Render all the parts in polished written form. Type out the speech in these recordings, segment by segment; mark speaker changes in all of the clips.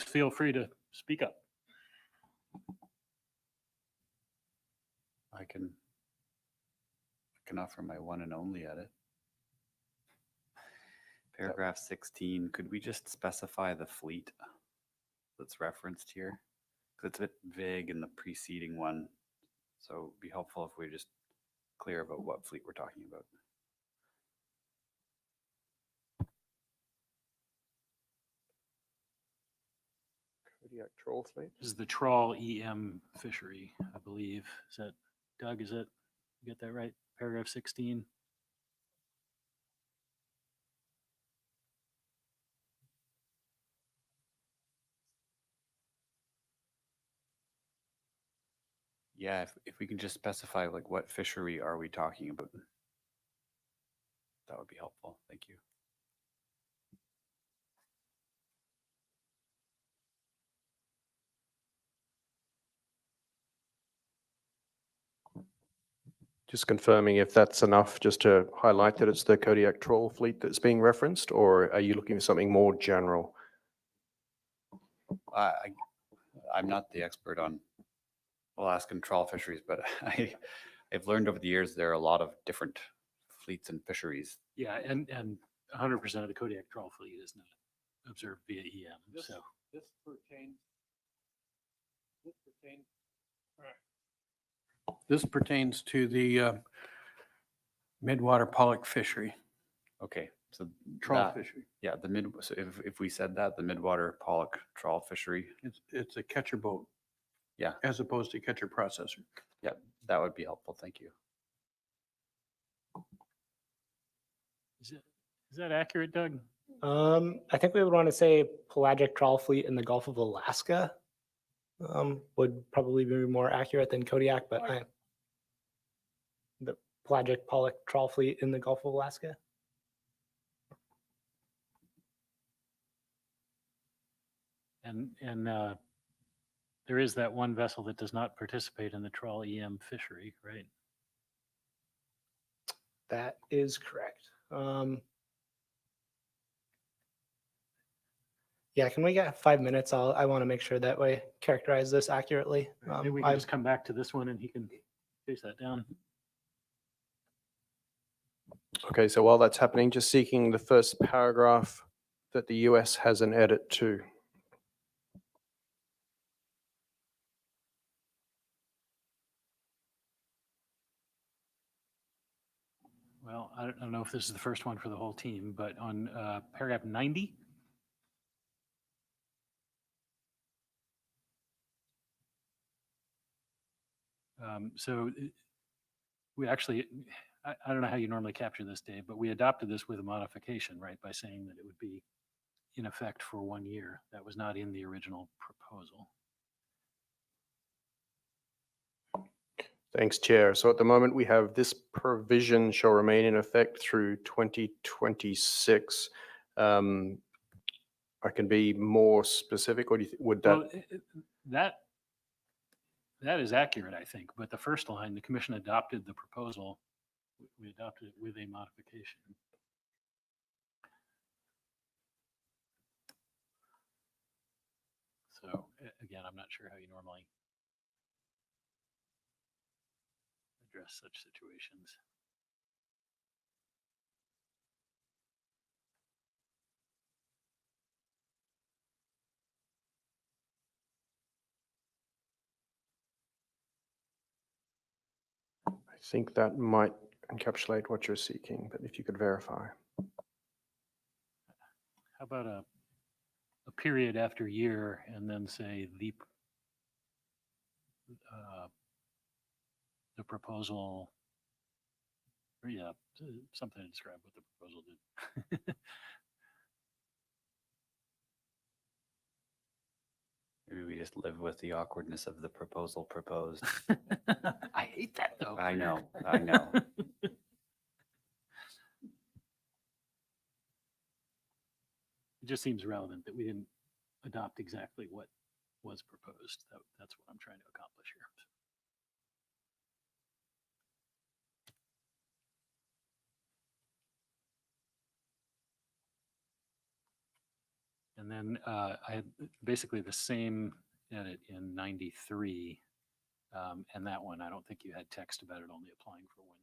Speaker 1: folks feel free to speak up.
Speaker 2: I can offer my one and only edit. Paragraph 16, could we just specify the fleet that's referenced here? Because it's a bit vague in the preceding one. So it'd be helpful if we're just clear about what fleet we're talking about.
Speaker 3: Kodiak troll fleet.
Speaker 1: This is the trawl EM fishery, I believe. Is that, Doug, is it, you get that right? Paragraph 16?
Speaker 2: Yeah, if we can just specify like what fishery are we talking about, that would be helpful. Thank you.
Speaker 3: Just confirming if that's enough, just to highlight that it's the Kodiak troll fleet that's being referenced, or are you looking for something more general?
Speaker 2: I'm not the expert on Alaskan trawl fisheries, but I've learned over the years there are a lot of different fleets and fisheries.
Speaker 1: Yeah, and 100% of the Kodiak trawl fleet is not observed via EM. So
Speaker 4: This pertains to the midwater pollock fishery,
Speaker 2: Okay, so
Speaker 4: trawl
Speaker 2: that-
Speaker 4: fishery.
Speaker 2: Yeah, so if we said that, the midwater pollock trawl fishery,
Speaker 4: It's a catcher boat.
Speaker 2: Yeah.
Speaker 4: As opposed to catcher processor.
Speaker 2: yeah, that would be helpful. Thank you.
Speaker 1: is that accurate, Doug?
Speaker 5: I think we would want to say pelagic trawl fleet in the Gulf of Alaska would probably be more accurate than Kodiak, but the pelagic pollock trawl fleet in the Gulf of Alaska.
Speaker 1: And there is that one vessel that does not participate in the trawl EM fishery, right?
Speaker 5: That is correct. Yeah, can we get 5 minutes? I want to make sure that we characterize this accurately.
Speaker 1: Maybe we can just come back to this one and he can chase that down.
Speaker 3: Okay, so while that's happening, just seeking the first paragraph that the US has an edit to.
Speaker 1: Well, I don't know if this is the first one for the whole team, but on paragraph 90. So we actually, I don't know how you normally capture this, Dave, but we adopted this with a modification, right? By saying that it would be in effect for 1 year. That was not in the original proposal.
Speaker 3: Thanks, Chair. So at the moment, we have this provision shall remain in effect through 2026. I can be more specific, or do you would that?
Speaker 1: Well, that is accurate, I think. But the first line, the commission adopted the proposal. We adopted it with a modification. So again, I'm not sure how you normally address such situations.
Speaker 3: I think that might encapsulate what you're seeking, but if you could verify.
Speaker 1: How about a period after year and then say the proposal, or yeah, something to describe what the proposal did.
Speaker 2: Maybe we just live with the awkwardness of the proposal proposed.
Speaker 1: I hate that though.
Speaker 2: I know, I know.
Speaker 1: It just seems relevant that we didn't adopt exactly what was proposed. That's what I'm trying to accomplish here. And then I had basically the same edit in 93. And that one, I don't think you had text about it only applying for 1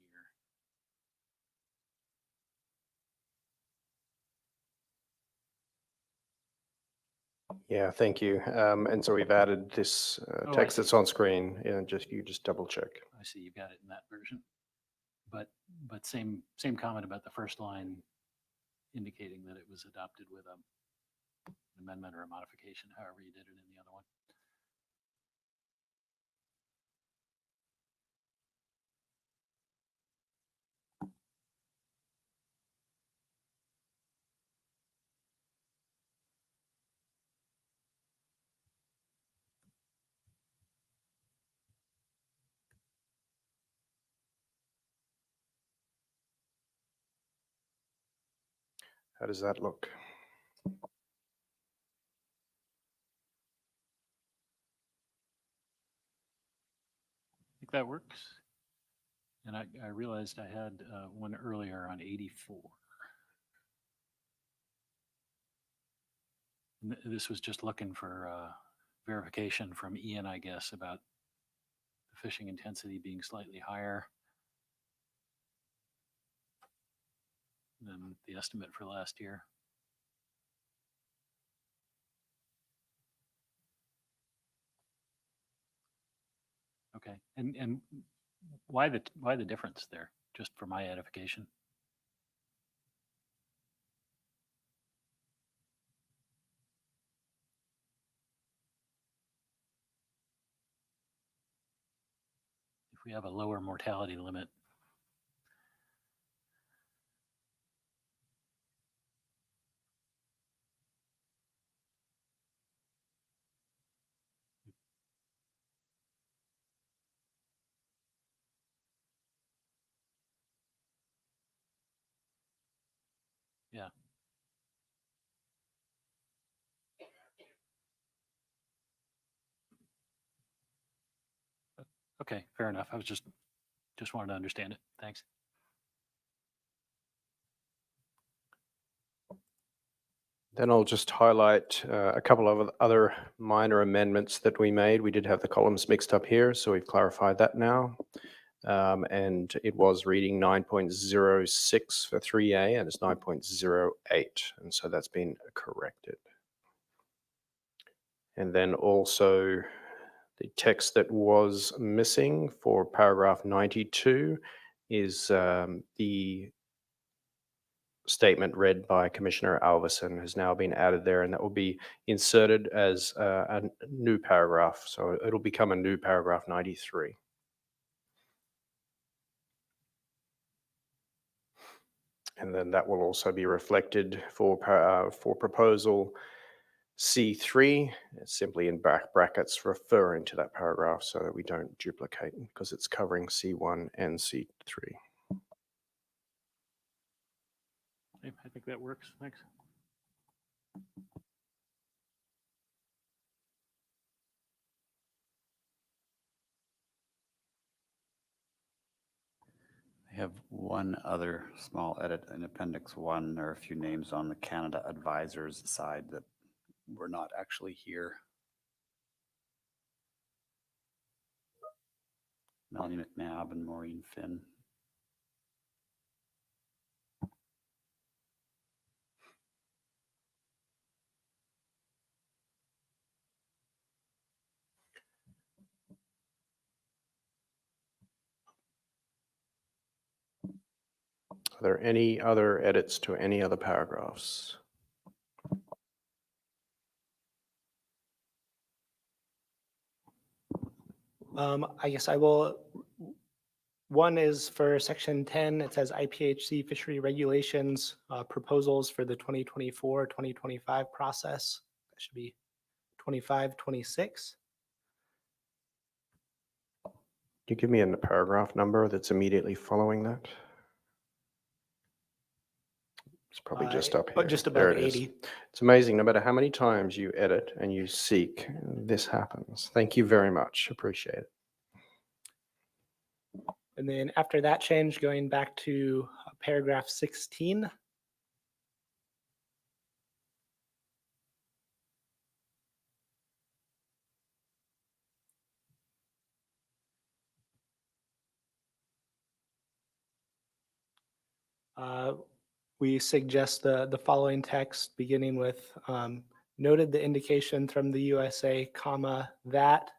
Speaker 1: year.
Speaker 3: Yeah, thank you. And so we've added this
Speaker 1: Oh, I
Speaker 3: text
Speaker 1: see.
Speaker 3: that's on screen, and you just double check.
Speaker 1: I see you got it in that version. But same comment about the first line indicating that it was adopted with an amendment or a modification, however you did it in the other one.
Speaker 3: How does that look?
Speaker 1: I think that works. And I realized I had one earlier on 84. And this was just looking for verification from Ian, I guess, about the fishing intensity being slightly higher than the estimate for last year. Okay, and why the difference there? Just for my edification. If we have a lower mortality limit, yeah. Okay, fair enough. I was just wanted to understand it. Thanks.
Speaker 3: Then I'll just highlight a couple of other minor amendments that we made. We did have the columns mixed up here, so we've clarified that now. And it was reading 9.06 for 3A, and it's 9.08, and so that's been corrected. And then also the text that was missing for paragraph 92 is the statement read by Commissioner Alverson has now been added there, and that will be inserted as a new paragraph. So it'll become a new paragraph 93. And then that will also be reflected for proposal C3, it's simply in brackets referring to that paragraph so that we don't duplicate because it's covering C1 and C3.
Speaker 1: Okay, I think that works. Thanks.
Speaker 2: I have one other small edit in Appendix 1. There are a few names on the Canada Advisors side that were not actually here. Melanie McNabb and Maureen Finn.
Speaker 3: Are there any other edits to any other paragraphs?
Speaker 5: I guess I will. One is for section 10. It says IPHC fishery regulations proposals for the 2024-2025 process. That should be 25-26.
Speaker 3: Can you give me a paragraph number that's immediately following that? It's probably just up here.
Speaker 5: Just
Speaker 3: There
Speaker 5: above
Speaker 3: it is.
Speaker 5: 80.
Speaker 3: It's amazing, no matter how many times you edit and you seek, this happens. Thank you very much. Appreciate it.
Speaker 5: And then after that change, going back to paragraph 16. We suggest the following text, beginning with noted the indication from the USA, comma, that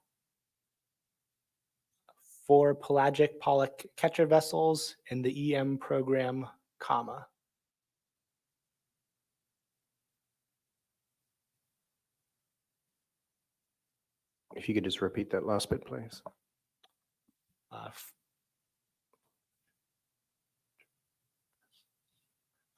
Speaker 5: for pelagic pollock catcher vessels in the EM program, comma.
Speaker 3: If you could just repeat that last bit, please.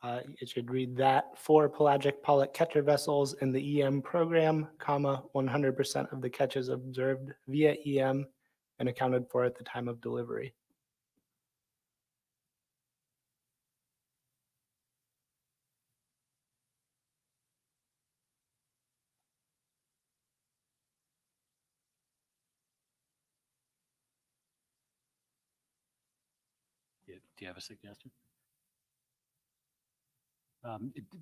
Speaker 5: It should read that for pelagic pollock catcher vessels in the EM program, comma, 100% of the catches observed via EM and accounted for at the time of delivery.
Speaker 1: Do you have a suggestion?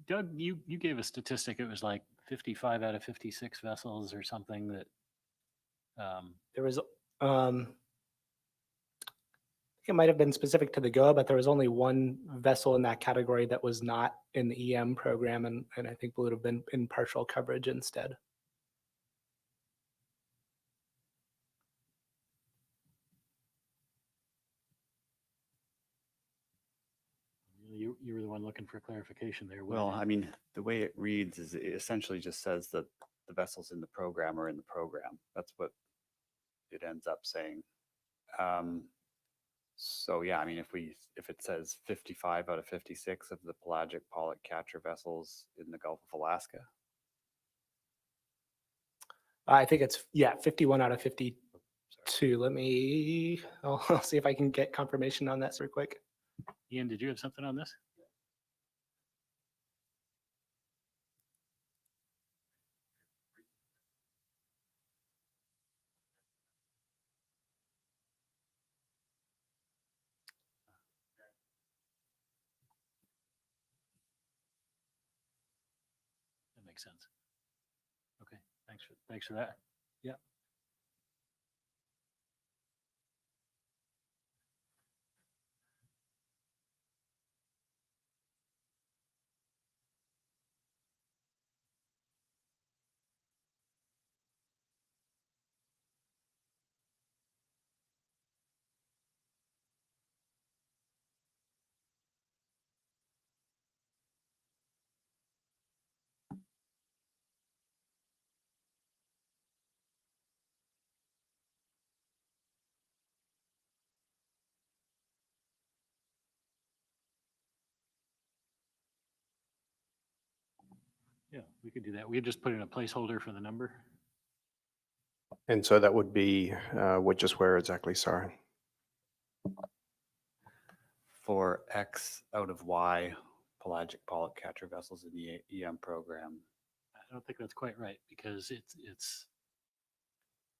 Speaker 1: Doug, you gave a statistic. It was like 55 out of 56 vessels or something that.
Speaker 5: There was, I think it might have been specific to the GOA, but there was only one vessel in that category that was not in the EM program, and I think would have been in partial coverage instead.
Speaker 1: You were the one looking for clarification there.
Speaker 2: Well,
Speaker 1: wasn't
Speaker 2: I mean, the way it reads is it essentially just says that the vessels in the program are in the program. That's what it ends up saying. So yeah, I mean, if it says 55 out of 56 of the pelagic pollock catcher vessels in the Gulf of Alaska.
Speaker 5: I think it's, yeah, 51 out of 52. Let me, I'll see if I can get confirmation on that super quick.
Speaker 1: Ian, did you have something on this? That makes sense. Okay, thanks for that. Yeah. Yeah, we could do that. We could just put in a placeholder for the number.
Speaker 3: And so that would be just where exactly, sorry.
Speaker 2: For X out of Y pelagic pollock catcher vessels in the EM program.
Speaker 1: I don't think that's quite right because it's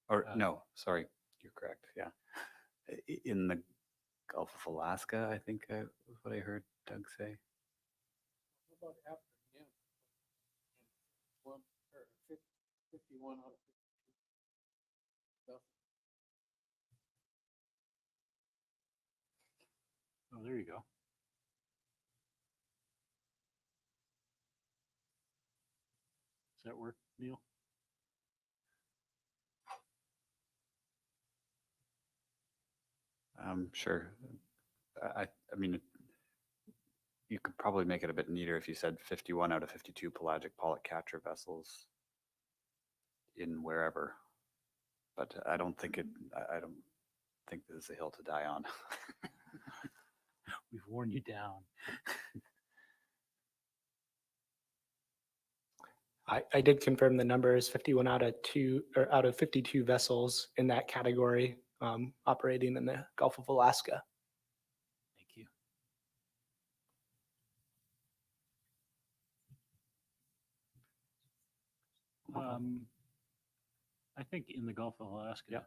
Speaker 2: Or
Speaker 1: Uh,
Speaker 2: no, sorry, you're correct. Yeah. In the Gulf of Alaska, I think was what I heard Doug say.
Speaker 4: About after, yeah. 51 out of 52.
Speaker 1: oh, there you go. Does that work, Neil?
Speaker 2: Sure. I mean, you could probably make it a bit neater if you said 51 out of 52 pelagic pollock catcher vessels in wherever. But I don't think I don't think this is a hill to die on.
Speaker 1: We've worn you down.
Speaker 5: I did confirm the numbers, 51 out of 52 vessels in that category operating in the Gulf of Alaska.
Speaker 1: Thank you. I think in the Gulf of Alaska.
Speaker 2: Yeah.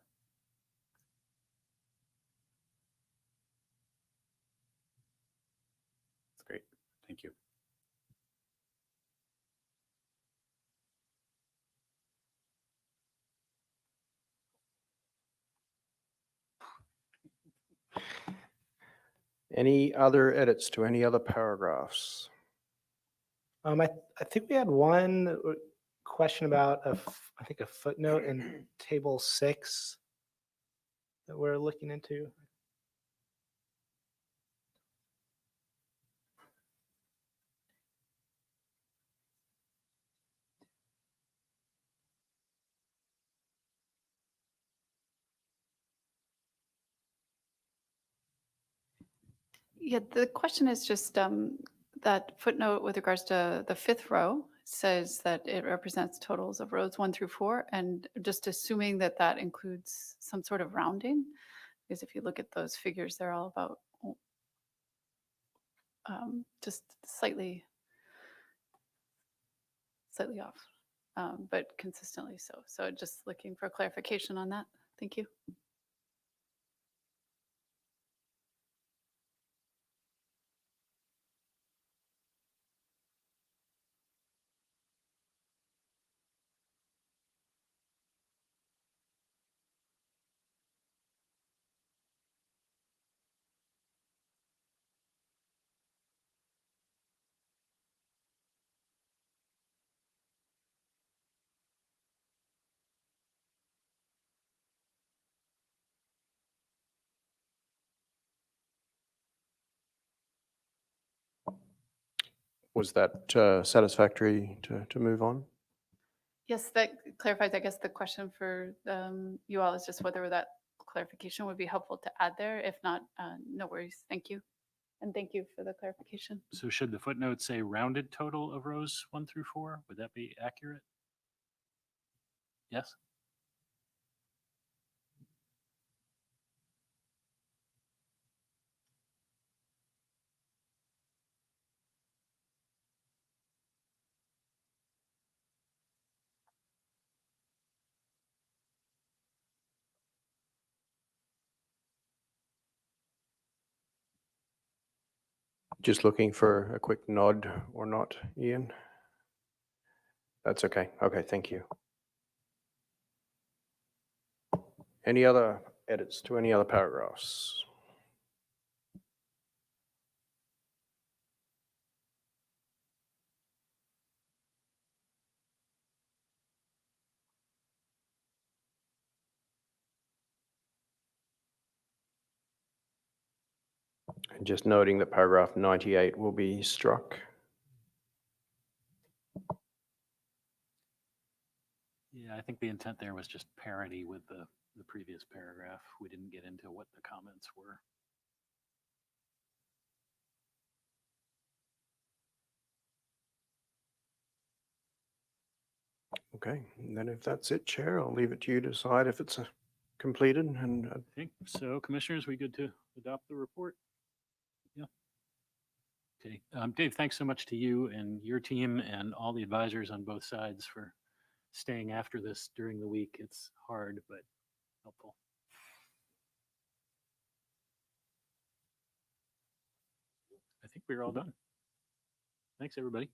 Speaker 2: That's great. Thank you.
Speaker 3: Any other edits to any other paragraphs?
Speaker 5: I think we had one question about I think a footnote in table 6 that we're looking into.
Speaker 6: Yeah, the question is just that footnote with regards to the 5th row says that it represents totals of rows 1 through 4, and just assuming that that includes some sort of rounding, because if you look at those figures, they're all about just slightly off, but consistently so. So just looking for clarification on that. Thank you.
Speaker 3: Was that satisfactory to move on?
Speaker 6: Yes, that clarifies, I guess, the question for you all is just whether that clarification would be helpful to add there. If not, no worries. Thank you. And thank you for the clarification.
Speaker 1: So should the footnote say rounded total of rows 1 through 4? Would that be accurate? Yes?
Speaker 3: Just looking for a quick nod or not, Ian? That's okay. Okay, thank you. Any other edits to any other paragraphs? And just noting that paragraph 98 will be struck.
Speaker 1: Yeah, I think the intent there was just parity with the previous paragraph. We didn't get into what the comments were.
Speaker 3: Okay, and then if that's it, Chair, I'll leave it to you to decide if it's completed and
Speaker 1: I think so. Commissioners, we good to adopt the report? Yeah. Okay. Dave, thanks so much to you and your team and all the advisors on both sides for staying after this during the week. It's hard, but helpful. I think we're all done. Thanks, everybody.